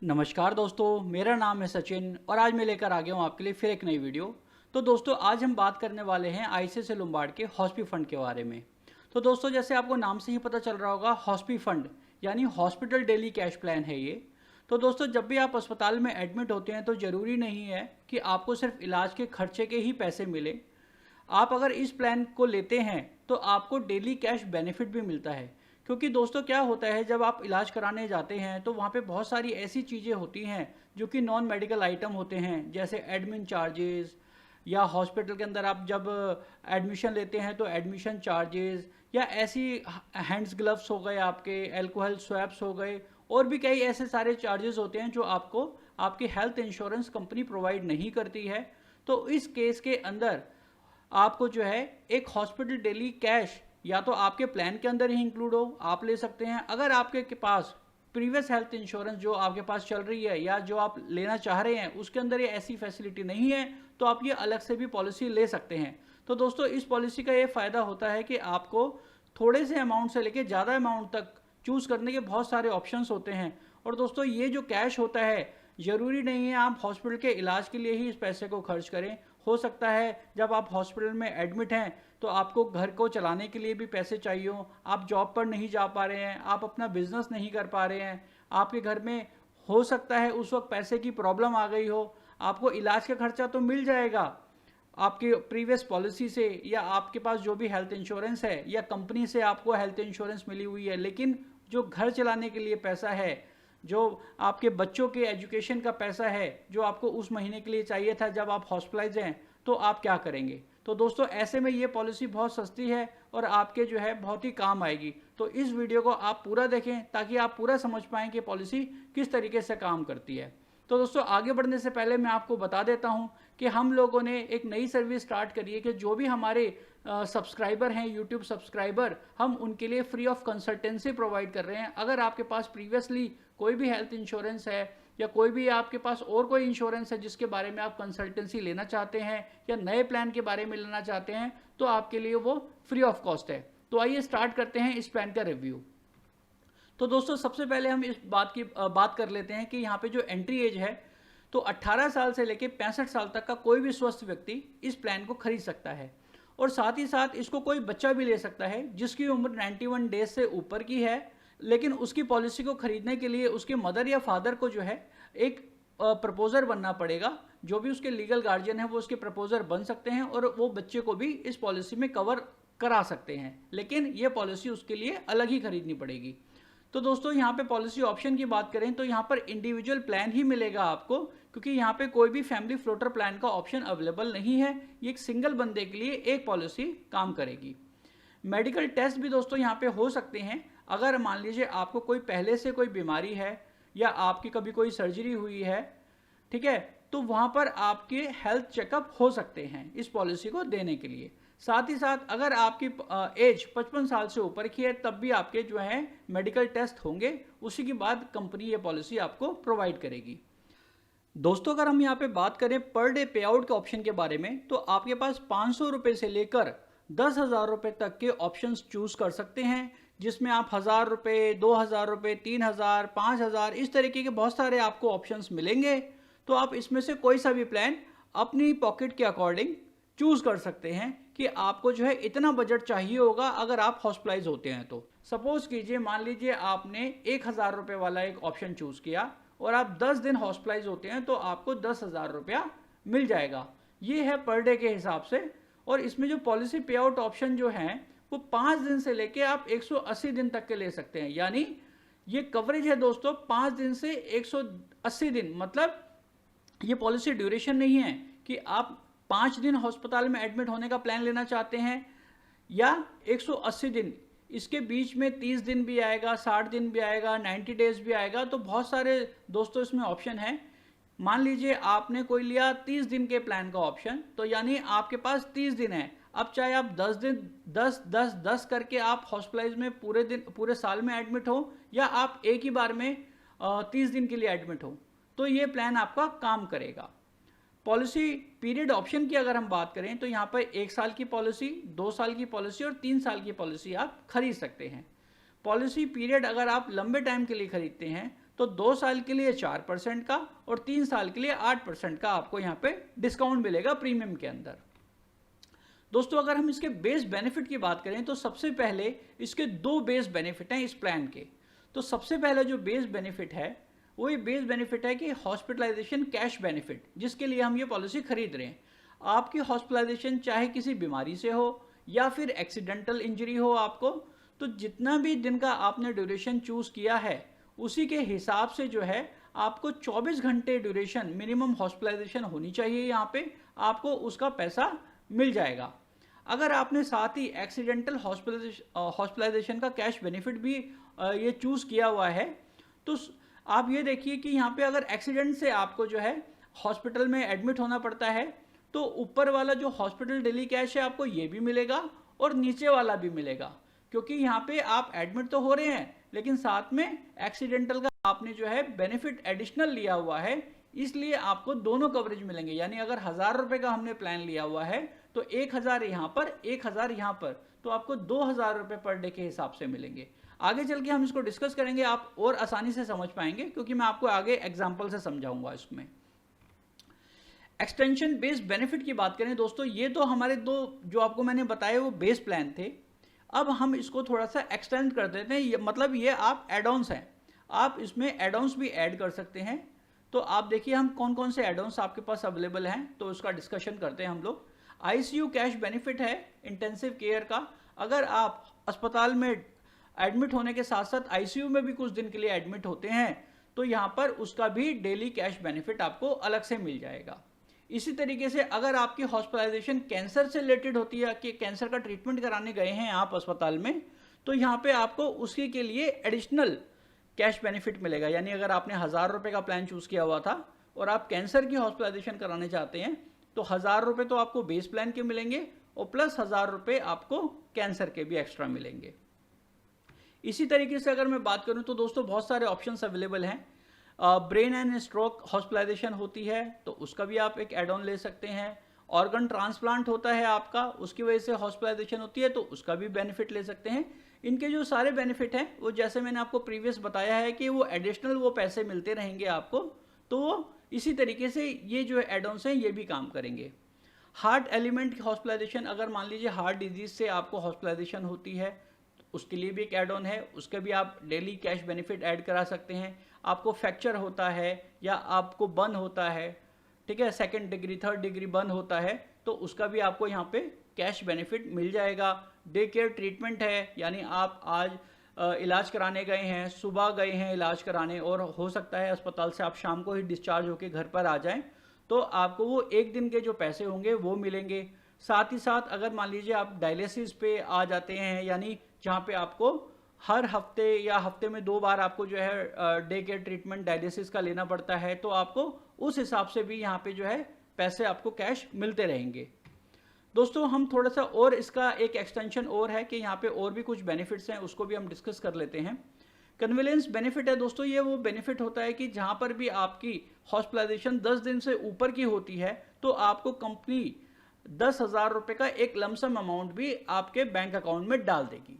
नमस्कार दोस्तों, मेरा नाम है सचिन और आज मैं लेकर आ गया हूँ आपके लिए फिर एक नई वीडियो। तो दोस्तों आज हम बात करने वाले हैं आईसीआईसीआई लोम्बार्ड के हॉस्पी फंड के बारे में। तो दोस्तों जैसे आपको नाम से ही पता चल रहा होगा, हॉस्पी फंड यानी हॉस्पिटल डेली कैश प्लान है ये। तो दोस्तों जब भी आप अस्पताल में एडमिट होते हैं तो ज़रूरी नहीं है कि आपको सिर्फ इलाज के खर्चे के ही पैसे मिले। आप अगर इस प्लान को लेते हैं तो आपको डेली कैश बेनिफिट भी मिलता है। क्योंकि दोस्तों क्या होता है, जब आप इलाज कराने जाते हैं तो वहाँ पे बहुत सारी ऐसी चीज़ें होती हैं जो कि नॉन मेडिकल आइटम होते हैं, जैसे एडमिन चार्जेस, या हॉस्पिटल के अंदर आप जब एडमिशन लेते हैं तो एडमिशन चार्जेस, या ऐसी हैंड्स ग्लव्स हो गए, आपके अल्कोहल स्वैप्स हो गए, और भी कई ऐसे सारे चार्जेस होते हैं जो आपको आपकी हेल्थ इंश्योरेंस कंपनी प्रोवाइड नहीं करती है। तो इस केस के अंदर आपको जो है एक हॉस्पिटल डेली कैश या तो आपके प्लान के अंदर ही इंक्लूड हो, आप ले सकते हैं। अगर आपके पास प्रीवियस हेल्थ इंश्योरेंस जो आपके पास चल रही है या जो आप लेना चाह रहे हैं उसके अंदर ये ऐसी फैसिलिटी नहीं है तो आप ये अलग से भी पॉलिसी ले सकते हैं। तो दोस्तों इस पॉलिसी का ये फ़ायदा होता है कि आपको थोड़े से अमाउंट से लेकर ज़्यादा अमाउंट तक चूज़ करने के बहुत सारे ऑप्शंस होते हैं। और दोस्तों ये जो कैश होता है, ज़रूरी नहीं है आप हॉस्पिटल के इलाज के लिए ही इस पैसे को खर्च करें। हो सकता है जब आप हॉस्पिटल में एडमिट हैं तो आपको घर को चलाने के लिए भी पैसे चाहिए हो, आप जॉब पर नहीं जा पा रहे हैं, आप अपना बिजनेस नहीं कर पा रहे हैं, आपके घर में हो सकता है उस वक्त पैसे की प्रॉब्लम आ गई हो, आपको इलाज का खर्चा तो मिल जाएगा आपके प्रीवियस पॉलिसी से, या आपके पास जो भी हेल्थ इंश्योरेंस है या कंपनी से आपको हेल्थ इंश्योरेंस मिली हुई है, लेकिन जो घर चलाने के लिए पैसा है, जो आपके बच्चों के एजुकेशन का पैसा है, जो आपको उस महीने के लिए चाहिए था जब आप हॉस्पिटलाइज हैं, तो आप क्या करेंगे। तो दोस्तों ऐसे में ये पॉलिसी बहुत सस्ती है और आपके जो है बहुत ही काम आएगी। तो इस वीडियो को आप पूरा देखें ताकि आप पूरा समझ पाएँ कि पॉलिसी किस तरीके से काम करती है। तो दोस्तों आगे बढ़ने से पहले मैं आपको बता देता हूं कि हम लोगों ने एक नई सर्विस स्टार्ट करी है कि जो भी हमारे सब्सक्राइबर हैं, यूट्यूब सब्सक्राइबर, हम उनके लिए फ्री ऑफ कंसल्टेंसी प्रोवाइड कर रहे हैं। अगर आपके पास प्रीवियसली कोई भी हेल्थ इंश्योरेंस है या कोई भी आपके पास और कोई इंश्योरेंस है जिसके बारे में आप कंसल्टेंसी लेना चाहते हैं या नए प्लान के बारे में लेना चाहते हैं, तो आपके लिए वो फ्री ऑफ कॉस्ट है। तो आइए स्टार्ट करते हैं इस प्लान का रिव्यू। तो दोस्तों सबसे पहले हम इस बात कर लेते हैं कि यहाँ पे जो एंट्री एज है, तो 18 साल से लेकर 65 साल तक का कोई भी स्वस्थ व्यक्ति इस प्लान को खरीद सकता है। और साथ ही साथ इसको कोई बच्चा भी ले सकता है जिसकी उम्र 91 डेज से ऊपर की है, लेकिन उसकी पॉलिसी को खरीदने के लिए उसके मदर या फादर को जो है एक प्रपोजर बनना पड़ेगा। जो भी उसके लीगल गार्जियन है वो उसके प्रपोजर बन सकते हैं और वो बच्चे को भी इस पॉलिसी में कवर करा सकते हैं, लेकिन ये पॉलिसी उसके लिए अलग ही खरीदनी पड़ेगी। तो दोस्तों यहाँ पे पॉलिसी ऑप्शन की बात करें तो यहाँ पर इंडिविजुअल प्लान ही मिलेगा आपको, क्योंकि यहाँ पे कोई भी फैमिली फ्लोटर प्लान का ऑप्शन अवेलेबल नहीं है। ये एक सिंगल बंदे के लिए एक पॉलिसी काम करेगी। मेडिकल टेस्ट भी दोस्तों यहाँ पे हो सकते हैं। अगर मान लीजिए आपको कोई पहले से कोई बीमारी है या आपकी कभी कोई सर्जरी हुई है, ठीक है, तो वहाँ पर आपके हेल्थ चेकअप हो सकते हैं इस पॉलिसी को देने के लिए। साथ ही साथ अगर आपकी एज 55 साल से ऊपर की है तब भी आपके जो है मेडिकल टेस्ट होंगे, उसी के बाद कंपनी ये पॉलिसी आपको प्रोवाइड करेगी। दोस्तों अगर हम यहाँ पे बात करें पर डे पे आउट के ऑप्शन के बारे में, तो आपके पास 500 रुपये से लेकर 10,000 रुपये तक के ऑप्शंस चूज कर सकते हैं, जिसमें आप 1,000 रुपये, 2,000 रुपये, 3,000, 5,000 इस तरीके के बहुत सारे आपको ऑप्शंस मिलेंगे। तो आप इसमें से कोई सा भी प्लान अपनी पॉकेट के अकॉर्डिंग चूज कर सकते हैं कि आपको जो है इतना बजट चाहिए होगा अगर आप हॉस्पिटलाइज होते हैं। तो सपोज कीजिए, मान लीजिए आपने 1,000 रुपये वाला एक ऑप्शन चूज किया और आप 10 दिन हॉस्पिटलाइज होते हैं तो आपको 10,000 रुपया मिल जाएगा। ये है पर डे के हिसाब से। और इसमें जो पॉलिसी पे आउट ऑप्शन जो है वो 5 दिन से लेके आप 180 दिन तक के ले सकते हैं। यानी ये कवरेज है दोस्तों 5 दिन से 180 दिन। मतलब ये पॉलिसी ड्यूरेशन नहीं है कि आप 5 दिन हॉस्पिटल में एडमिट होने का प्लान लेना चाहते हैं या 180 दिन, इसके बीच में 30 दिन भी आएगा, 60 दिन भी आएगा, 90 डेज भी आएगा। तो बहुत सारे दोस्तों इसमें ऑप्शन है। मान लीजिए आपने कोई लिया 30 दिन के प्लान का ऑप्शन, तो यानी आपके पास 30 दिन है। अब चाहे आप 10 दिन 10 10 10 करके आप हॉस्पिटलाइज में पूरे साल में एडमिट हो, या आप एक ही बार में 30 दिन के लिए एडमिट हो, तो ये प्लान आपका काम करेगा। पॉलिसी पीरियड ऑप्शन की अगर हम बात करें तो यहाँ पर 1 साल की पॉलिसी, 2 साल की पॉलिसी और 3 साल की पॉलिसी आप खरीद सकते हैं। पॉलिसी पीरियड अगर आप लंबे टाइम के लिए खरीदते हैं तो 2 साल के लिए 4% का और 3 साल के लिए 8% का आपको यहाँ पे डिस्काउंट मिलेगा प्रीमियम के अंदर। दोस्तों अगर हम इसके बेस बेनिफिट की बात करें तो सबसे पहले इसके 2 बेस बेनिफिट हैं इस प्लान के। तो सबसे पहले जो बेस बेनिफिट है वो ये बेस बेनिफिट है कि हॉस्पिटलाइजेशन कैश बेनिफिट, जिसके लिए हम ये पॉलिसी खरीद रहे हैं। आपकी हॉस्पिटलाइजेशन चाहे किसी बीमारी से हो या फिर एक्सीडेंटल इंजरी हो आपको, तो जितना भी दिन का आपने ड्यूरेशन चूज किया है उसी के हिसाब से जो है आपको 24 घंटे ड्यूरेशन मिनिमम हॉस्पिटलाइजेशन होनी चाहिए, यहाँ पे आपको उसका पैसा मिल जाएगा। अगर आपने साथ ही एक्सीडेंटल हॉस्पिटलाइजेशन का कैश बेनिफिट भी ये चूज किया हुआ है, तो आप ये देखिए कि यहाँ पे अगर एक्सीडेंट से आपको जो है हॉस्पिटल में एडमिट होना पड़ता है तो ऊपर वाला जो हॉस्पिटल डेली कैश है आपको ये भी मिलेगा और नीचे वाला भी मिलेगा, क्योंकि यहाँ पे आप एडमिट तो हो रहे हैं लेकिन साथ में एक्सीडेंटल का आपने जो है बेनिफिट एडिशनल लिया हुआ है, इसलिए आपको दोनों कवरेज मिलेंगे। यानी अगर 1000 रुपए का हमने प्लान लिया हुआ है तो 1000 यहाँ पर 1000 यहाँ पर, तो आपको 2000 रुपए पर डे के हिसाब से मिलेंगे। आगे चल के हम इसको डिस्कस करेंगे, आप और आसानी से समझ पाएंगे क्योंकि मैं आपको आगे एग्जाम्पल से समझाऊंगा इसमें। एक्सटेंशन बेस्ड बेनिफिट की बात करें दोस्तों, ये तो हमारे 2 जो आपको मैंने बताए वो बेस प्लान थे। अब हम इसको थोड़ा सा एक्सटेंड कर देते हैं, मतलब ये आप एड ऑन्स हैं, आप इसमें एड ऑन्स भी ऐड कर सकते हैं। तो आप देखिए हम कौन कौन से एड ऑन्स आपके पास अवेलेबल हैं, तो उसका डिस्कशन करते हैं हम लोग। आईसीयू कैश बेनिफिट है इंटेंसिव केयर का। अगर आप अस्पताल में एडमिट होने के साथ साथ आईसीयू में भी कुछ दिन के लिए एडमिट होते हैं तो यहाँ पर उसका भी डेली कैश बेनिफिट आपको अलग से मिल जाएगा। इसी तरीके से अगर आपकी हॉस्पिटलाइजेशन कैंसर से रिलेटेड होती है कि कैंसर का ट्रीटमेंट कराने गए हैं आप अस्पताल में, तो यहाँ पे आपको उसी के लिए एडिशनल कैश बेनिफिट मिलेगा। यानी अगर आपने 1000 रुपए का प्लान चूज किया हुआ था और आप कैंसर की हॉस्पिटलाइजेशन कराने चाहते हैं तो 1000 रुपए तो आपको बेस प्लान के मिलेंगे और प्लस 1000 रुपए आपको कैंसर के भी एक्स्ट्रा मिलेंगे। इसी तरीके से अगर मैं बात करूं तो दोस्तों बहुत सारे ऑप्शंस अवेलेबल हैं। ब्रेन एंड स्ट्रोक हॉस्पिटलाइजेशन होती है तो उसका भी आप एक एड ऑन ले सकते हैं। ऑर्गन ट्रांसप्लांट होता है आपका, उसकी वजह से हॉस्पिटलाइजेशन होती है तो उसका भी बेनिफिट ले सकते हैं। इनके जो सारे बेनिफिट हैं वो जैसे मैंने आपको प्रीवियस बताया है कि वो एडिशनल वो पैसे मिलते रहेंगे आपको, तो वो इसी तरीके से ये जो एड ऑन्स हैं ये भी काम करेंगे। हार्ट एलिमेंट हॉस्पिटलाइजेशन, अगर मान लीजिए हार्ट डिजीज से आपको हॉस्पिटलाइजेशन होती है तो उसके लिए भी एक एड ऑन है, उसके भी आप डेली कैश बेनिफिट ऐड करा सकते हैं। आपको फ्रैक्चर होता है या आपको बर्न होता है, ठीक है, 2nd degree 3rd degree burn होता है तो उसका भी आपको यहाँ पे कैश बेनिफिट मिल जाएगा। डे केयर ट्रीटमेंट है, यानी आप आज इलाज कराने गए हैं, सुबह गए हैं इलाज कराने और हो सकता है अस्पताल से आप शाम को ही डिस्चार्ज होकर घर पर आ जाएं, तो आपको वो 1 दिन के जो पैसे होंगे वो मिलेंगे। साथ ही साथ अगर मान लीजिए आप डायलिसिस पे आ जाते हैं, यानी जहाँ पे आपको हर हफ्ते या हफ्ते में 2 बार आपको जो है डे केयर ट्रीटमेंट डायलिसिस का लेना पड़ता है, तो आपको उस हिसाब से भी यहाँ पे जो है पैसे आपको कैश मिलते रहेंगे। दोस्तों हम थोड़ा सा और इसका एक एक्सटेंशन और है कि यहाँ पे और भी कुछ बेनिफिट्स हैं, उसको भी हम डिस्कस कर लेते हैं। कन्वीनियंस बेनिफिट है दोस्तों, ये वो बेनिफिट होता है कि जहाँ पर भी आपकी हॉस्पिटलाइजेशन 10 दिन से ऊपर की होती है तो आपको कंपनी 10,000 रुपये का एक लमसम अमाउंट भी आपके बैंक अकाउंट में डाल देगी।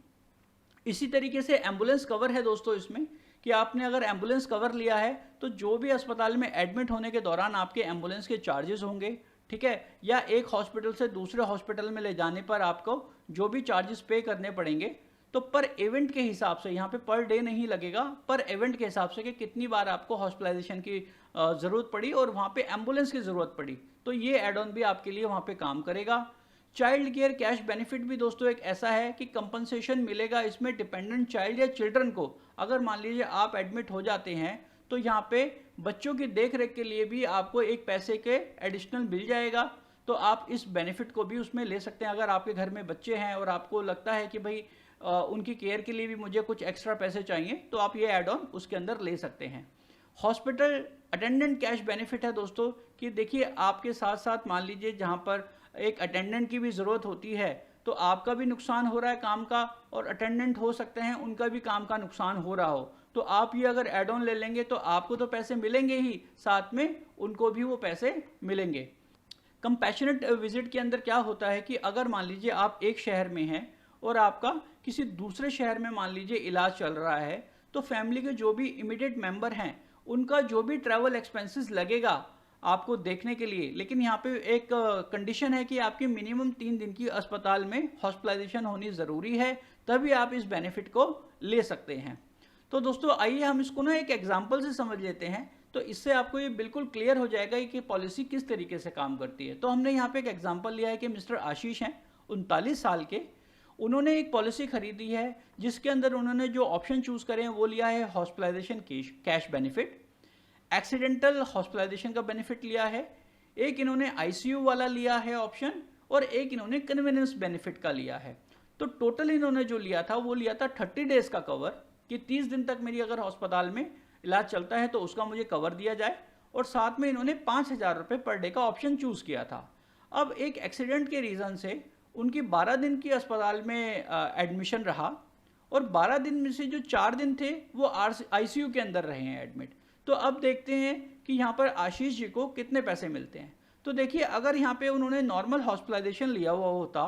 इसी तरीके से एम्बुलेंस कवर है दोस्तों इसमें, कि आपने अगर एम्बुलेंस कवर लिया है तो जो भी अस्पताल में एडमिट होने के दौरान आपके एम्बुलेंस के चार्जेस होंगे, ठीक है, या एक हॉस्पिटल से दूसरे हॉस्पिटल में ले जाने पर आपको जो भी चार्जेस पे करने पड़ेंगे, तो पर इवेंट के हिसाब से, यहाँ पे पर डे नहीं लगेगा, पर इवेंट के हिसाब से कि कितनी बार आपको हॉस्पिटलाइजेशन की ज़रूरत पड़ी और वहाँ पे एम्बुलेंस की ज़रूरत पड़ी, तो ये एड ऑन भी आपके लिए वहाँ पे काम करेगा। चाइल्ड केयर कैश बेनिफिट भी दोस्तों एक ऐसा है कि कंपनसेशन मिलेगा इसमें डिपेंडेंट चाइल्ड या चिल्ड्रन को। अगर मान लीजिए आप एडमिट हो जाते हैं तो यहाँ पे बच्चों की देख रेख के लिए भी आपको एक पैसे के एडिशनल मिल जाएगा, तो आप इस बेनिफिट को भी उसमें ले सकते हैं। अगर आपके घर में बच्चे हैं और आपको लगता है कि भाई उनकी केयर के लिए भी मुझे कुछ एक्स्ट्रा पैसे चाहिए, तो आप ये एड ऑन उसके अंदर ले सकते हैं। हॉस्पिटल अटेंडेंट कैश बेनिफिट है दोस्तों, कि देखिए आपके साथ साथ मान लीजिए जहाँ पर एक अटेंडेंट की भी ज़रूरत होती है तो आपका भी नुकसान हो रहा है काम का, और अटेंडेंट हो सकते हैं उनका भी काम का नुकसान हो रहा हो, तो आप ये अगर एड ऑन ले लेंगे तो आपको तो पैसे मिलेंगे ही, साथ में उनको भी वो पैसे मिलेंगे। कंपैशनेट विजिट के अंदर क्या होता है कि अगर मान लीजिए आप एक शहर में हैं और आपका किसी दूसरे शहर में मान लीजिए इलाज चल रहा है, तो फैमिली के जो भी इमीडिएट मेंबर हैं उनका जो भी ट्रैवल एक्सपेंसेस लगेगा आपको देखने के लिए, लेकिन यहाँ पे एक कंडीशन है कि आपकी मिनिमम 3 दिन की अस्पताल में हॉस्पिटलाइजेशन होनी ज़रूरी है, तभी आप इस बेनिफिट को ले सकते हैं। तो दोस्तों आइए हम इसको ना एक एग्जांपल से समझ लेते हैं, तो इससे आपको ये बिल्कुल क्लियर हो जाएगा कि पॉलिसी किस तरीके से काम करती है। तो हमने यहाँ पे एक एग्जांपल लिया है कि मिस्टर आशीष हैं 39 साल के, उन्होंने एक पॉलिसी खरीदी है जिसके अंदर उन्होंने जो ऑप्शन चूज करे हैं वो लिया है hospitalisation cash benefit, accidental hospitalisation का बेनिफिट लिया है, एक इन्होंने आईसीयू वाला लिया है ऑप्शन, और एक इन्होंने कन्वीनियंस बेनिफिट का लिया है। तो टोटल इन्होंने जो लिया था वो लिया था 30 डेज का कवर, कि 30 दिन तक मेरी अगर अस्पताल में इलाज चलता है तो उसका मुझे कवर दिया जाए, और साथ में इन्होंने 5,000 रुपये पर डे का ऑप्शन चूज किया था। अब एक एक्सीडेंट के रीज़न से उनकी 12 दिन की अस्पताल में एडमिशन रहा, और 12 दिन में से जो 4 दिन थे वो आईसीयू के अंदर रहे हैं एडमिट। तो अब देखते हैं कि यहाँ पर आशीष जी को कितने पैसे मिलते हैं। तो देखिए, अगर यहाँ पे उन्होंने नॉर्मल हॉस्पिटलाइजेशन लिया हुआ होता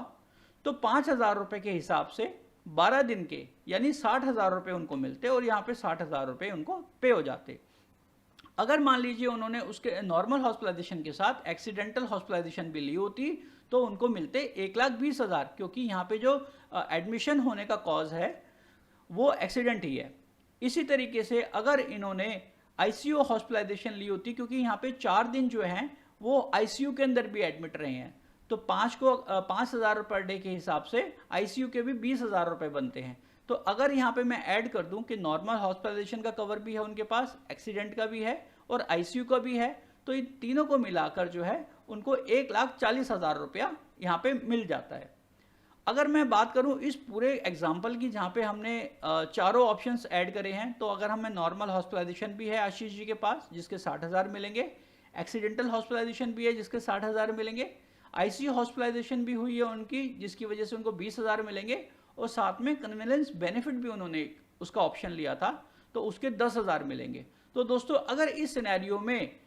तो 5,000 रुपये के हिसाब से 12 दिन के यानी 60,000 रुपये उनको मिलते, और यहाँ पे 60,000 रुपये उनको पे हो जाते। अगर मान लीजिए उन्होंने उसके नॉर्मल हॉस्पिटलाइजेशन के साथ एक्सीडेंटल हॉस्पिटलाइजेशन भी ली होती तो उनको मिलते 1,20,000, क्योंकि यहाँ पे जो एडमिशन होने का कॉज है वो एक्सीडेंट ही है। इसी तरीके से अगर इन्होंने आईसीयू हॉस्पिटलाइजेशन ली होती, क्योंकि यहाँ पे 4 दिन जो हैं वो आईसीयू के अंदर भी एडमिट रहे हैं, तो 5,000 पर डे के हिसाब से आईसीयू के भी 20,000 रुपये बनते हैं। तो अगर यहाँ पे मैं ऐड कर दूं कि नॉर्मल हॉस्पिटलाइजेशन का कवर भी है उनके पास, एक्सीडेंट का भी है और आईसीयू का भी है, तो इन तीनों को मिलाकर जो है उनको 1,40,000 रुपया यहाँ पे मिल जाता है। अगर मैं बात करूं इस पूरे एग्जाम्पल की जहाँ पे हमने चारों ऑप्शंस ऐड करे हैं, तो अगर हमें नॉर्मल हॉस्पिटलाइजेशन भी है आशीष जी के पास जिसके 60,000 मिलेंगे, एक्सीडेंटल हॉस्पिटलाइजेशन भी है जिसके 60,000 मिलेंगे, आईसीयू हॉस्पिटलाइजेशन भी हुई है उनकी जिसकी वजह से उनको 20,000 मिलेंगे, और साथ में कन्वीनियंस बेनिफिट भी उन्होंने उसका ऑप्शन लिया था तो उसके 10,000 मिलेंगे। तो दोस्तों अगर इस सिनेरियो में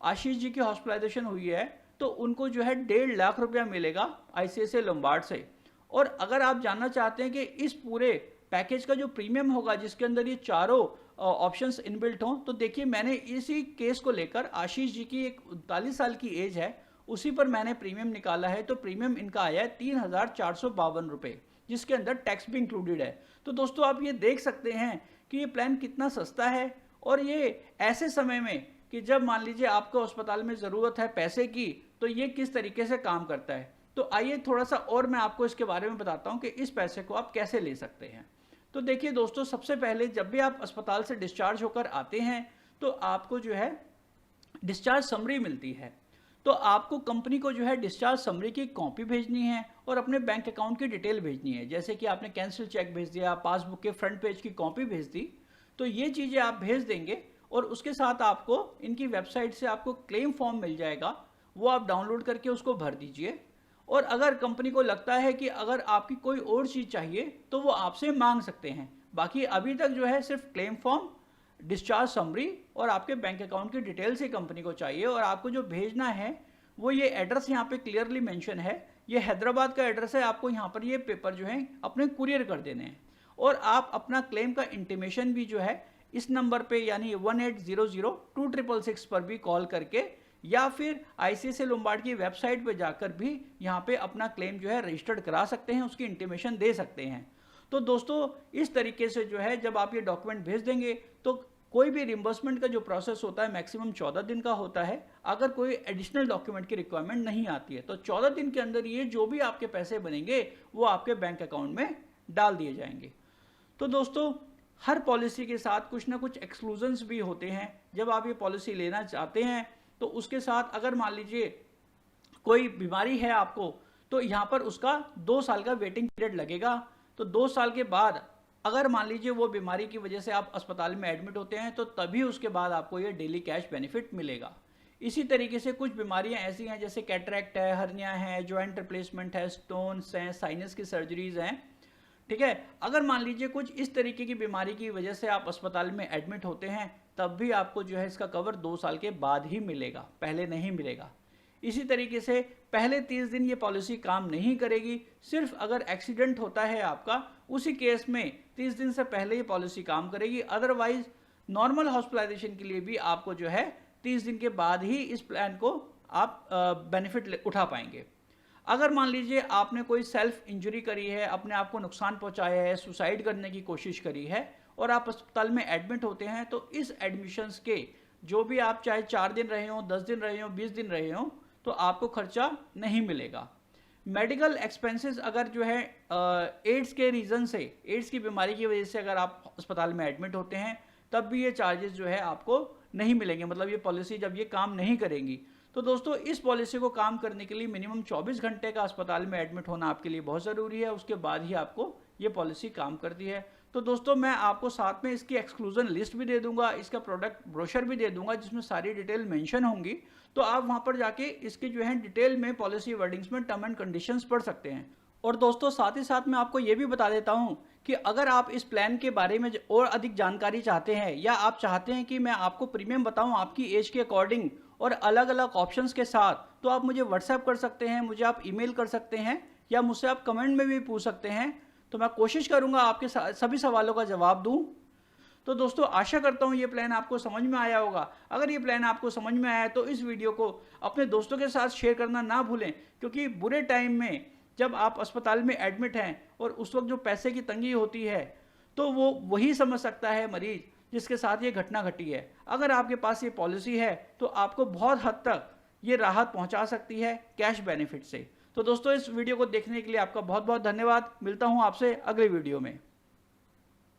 आशीष जी की हॉस्पिटलाइजेशन हुई है तो उनको जो है 1.5 लाख रुपया मिलेगा आईसीआईसीआई लोम्बार्ड से। और अगर आप जानना चाहते हैं कि इस पूरे पैकेज का जो प्रीमियम होगा जिसके अंदर ये चारों ऑप्शंस इनबिल्ट हों, तो देखिए मैंने इसी केस को लेकर, आशीष जी की एक 39 साल की एज है, उसी पर मैंने प्रीमियम निकाला है। तो प्रीमियम इनका आया है 3,452 रुपये, जिसके अंदर टैक्स भी इंक्लूडेड है। तो दोस्तों आप ये देख सकते हैं कि ये प्लान कितना सस्ता है, और ये ऐसे समय में कि जब मान लीजिए आपको अस्पताल में ज़रूरत है पैसे की, तो ये किस तरीके से काम करता है। तो आइए थोड़ा सा और मैं आपको इसके बारे में बताता हूँ कि इस पैसे को आप कैसे ले सकते हैं। तो देखिए दोस्तों, सबसे पहले जब भी आप अस्पताल से डिस्चार्ज होकर आते हैं तो आपको जो है डिस्चार्ज समरी मिलती है। तो आपको कंपनी को जो है डिस्चार्ज समरी की कॉपी भेजनी है और अपने बैंक अकाउंट की डिटेल भेजनी है, जैसे कि आपने कैंसिल चेक भेज दिया, पासबुक के फ्रंट पेज की कॉपी भेज दी। तो ये चीज़ें आप भेज देंगे, और उसके साथ आपको इनकी वेबसाइट से आपको क्लेम फॉर्म मिल जाएगा, वो आप डाउनलोड करके उसको भर दीजिए। और अगर कंपनी को लगता है कि अगर आपकी कोई और चीज़ चाहिए तो वो आपसे मांग सकते हैं। बाकी अभी तक जो है सिर्फ क्लेम फॉर्म, डिस्चार्ज समरी और आपके बैंक अकाउंट की डिटेल्स ही कंपनी को चाहिए। और आपको जो भेजना है वो ये एड्रेस यहाँ पे क्लियरली मेंशन है, ये हैदराबाद का एड्रेस है। आपको यहाँ पर ये पेपर जो है अपने कुरियर कर देने हैं, और आप अपना क्लेम का इंटीमेशन भी जो है इस नंबर पे यानी 1800-2666 पर भी कॉल करके, या फिर आईसीआईसीआई लोम्बार्ड की वेबसाइट पे जाकर भी यहाँ पे अपना क्लेम जो है रजिस्टर्ड करा सकते हैं, उसकी इंटीमेशन दे सकते हैं। तो दोस्तों इस तरीके से जो है जब आप ये डॉक्यूमेंट भेज देंगे तो कोई भी रिम्बर्समेंट का जो प्रोसेस होता है मैक्सिमम 14 दिन का होता है, अगर कोई एडिशनल डॉक्यूमेंट की रिक्वायरमेंट नहीं आती है तो 14 दिन के अंदर ये जो भी आपके पैसे बनेंगे वो आपके बैंक अकाउंट में डाल दिए जाएंगे। तो दोस्तों हर पॉलिसी के साथ कुछ ना कुछ एक्सक्लूजन्स भी होते हैं। जब आप ये पॉलिसी लेना चाहते हैं तो उसके साथ अगर मान लीजिए कोई बीमारी है आपको, तो यहाँ पर उसका 2 साल का वेटिंग पीरियड लगेगा। तो 2 साल के बाद अगर मान लीजिए वो बीमारी की वजह से आप अस्पताल में एडमिट होते हैं तो तभी उसके बाद आपको ये डेली कैश बेनिफिट मिलेगा। इसी तरीके से कुछ बीमारियां ऐसी हैं जैसे कैटरैक्ट है, हर्निया है, जॉइंट रिप्लेसमेंट है, स्टोन्स हैं, साइनस की सर्जरीज हैं, ठीक है। अगर मान लीजिए कुछ इस तरीके की बीमारी की वजह से आप अस्पताल में एडमिट होते हैं तब भी आपको जो है इसका कवर 2 साल के बाद ही मिलेगा, पहले नहीं मिलेगा। इसी तरीके से पहले 30 दिन ये पॉलिसी काम नहीं करेगी। सिर्फ अगर एक्सीडेंट होता है आपका, उसी केस में 30 दिन से पहले ये पॉलिसी काम करेगी। अदरवाइज नॉर्मल हॉस्पिटलाइजेशन के लिए भी आपको जो है 30 दिन के बाद ही इस प्लान को आप बेनिफिट उठा पाएंगे। अगर मान लीजिए आपने कोई सेल्फ इंजरी करी है, अपने आप को नुकसान पहुंचाया है, सुसाइड करने की कोशिश करी है और आप अस्पताल में एडमिट होते हैं, तो इस एडमिशन्स के जो भी आप चाहे 4 दिन रहे हों, 10 दिन रहे हों, 20 दिन रहे हों, तो आपको खर्चा नहीं मिलेगा। मेडिकल एक्सपेंसेस अगर जो है एड्स के रीज़न से, एड्स की बीमारी की वजह से अगर आप अस्पताल में एडमिट होते हैं, तब भी ये चार्जेस जो है आपको नहीं मिलेंगे। मतलब ये पॉलिसी जब ये काम नहीं करेंगी। तो दोस्तों इस पॉलिसी को काम करने के लिए मिनिमम 24 घंटे का अस्पताल में एडमिट होना आपके लिए बहुत ज़रूरी है। उसके बाद ही आपको ये पॉलिसी काम करती है। तो दोस्तों मैं आपको साथ में इसकी एक्सक्लूजन लिस्ट भी दे दूंगा, इसका प्रोडक्ट ब्रोशर भी दे दूंगा जिसमें सारी डिटेल मेंशन होंगी। तो आप वहां पर जाके इसके जो है डिटेल में पॉलिसी वर्डिंग्स में टर्म एंड कंडीशंस पढ़ सकते हैं। और दोस्तों साथ ही साथ मैं आपको ये भी बता देता हूं कि अगर आप इस प्लान के बारे में और अधिक जानकारी चाहते हैं, या आप चाहते हैं कि मैं आपको प्रीमियम बताऊं आपकी एज के अकॉर्डिंग और अलग अलग ऑप्शंस के साथ, तो आप मुझे व्हाट्सएप कर सकते हैं, मुझे आप ईमेल कर सकते हैं, या मुझसे आप कमेंट में भी पूछ सकते हैं। तो मैं कोशिश करूंगा आपके सभी सवालों का जवाब दूं। तो दोस्तों आशा करता हूं ये प्लान आपको समझ में आया होगा। अगर ये प्लान आपको समझ में आया तो इस वीडियो को अपने दोस्तों के साथ शेयर करना ना भूलें, क्योंकि बुरे टाइम में जब आप अस्पताल में एडमिट हैं और उस वक्त जो पैसे की तंगी होती है, तो वो वही समझ सकता है मरीज जिसके साथ ये घटना घटी है। अगर आपके पास ये पॉलिसी है तो आपको बहुत हद तक ये राहत पहुंचा सकती है कैश बेनिफिट से। तो दोस्तों इस वीडियो को देखने के लिए आपका बहुत बहुत धन्यवाद। मिलता हूं आपसे अगले वीडियो में।